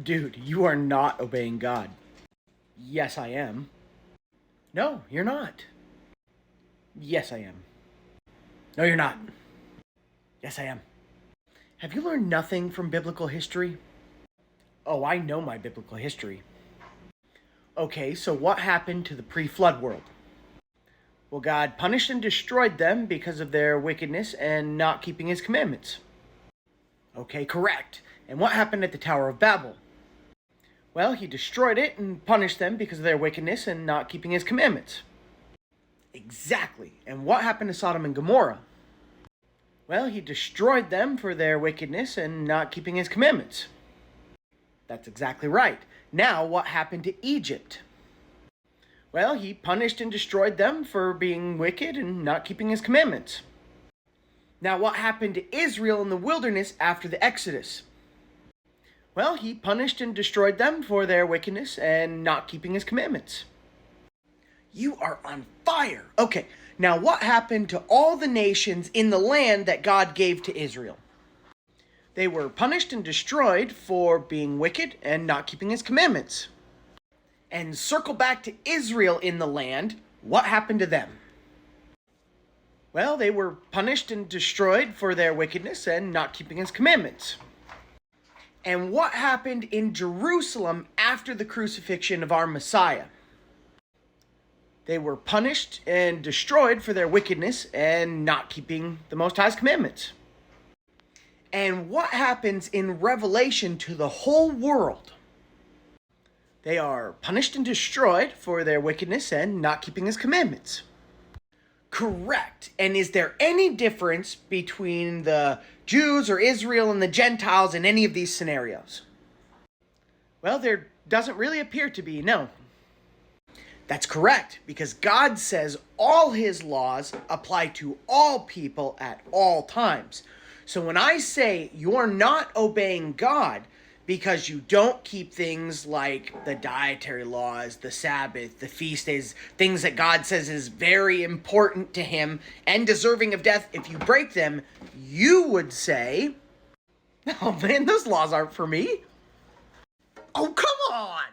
Dude, you are not obeying God. Yes, I am. No, you're not. Yes, I am. No, you're not. Yes, I am. Have you learned nothing from biblical history? Oh, I know my biblical history. Okay, so what happened to the pre-flood world? Well, God punished and destroyed them because of their wickedness and not keeping his commandments. Okay, correct. And what happened at the Tower of Babel? Well, he destroyed it and punished them because of their wickedness and not keeping his commandments. Exactly. And what happened to Sodom and Gomorrah? Well, he destroyed them for their wickedness and not keeping his commandments. That's exactly right. Now, what happened to Egypt? Well, he punished and destroyed them for being wicked and not keeping his commandments. Now, what happened to Israel in the wilderness after the Exodus? Well, he punished and destroyed them for their wickedness and not keeping his commandments. You are on fire. Okay, now what happened to all the nations in the land that God gave to Israel? They were punished and destroyed for being wicked and not keeping his commandments. And circle back to Israel in the land, what happened to them? Well, they were punished and destroyed for their wickedness and not keeping his commandments. And what happened in Jerusalem after the crucifixion of our Messiah? They were punished and destroyed for their wickedness and not keeping the Most High's commandments. And what happens in Revelation to the whole world? They are punished and destroyed for their wickedness and not keeping his commandments. Correct. And is there any difference between the Jews or Israel and the Gentiles in any of these scenarios? Well, there doesn't really appear to be, no. That's correct, because God says all his laws apply to all people at all times. So when I say you're not obeying God because you don't keep things like the dietary laws, the Sabbath, the feast days, things that God says is very important to him and deserving of death, if you break them, you would say, oh man, those laws aren't for me. Oh, come on!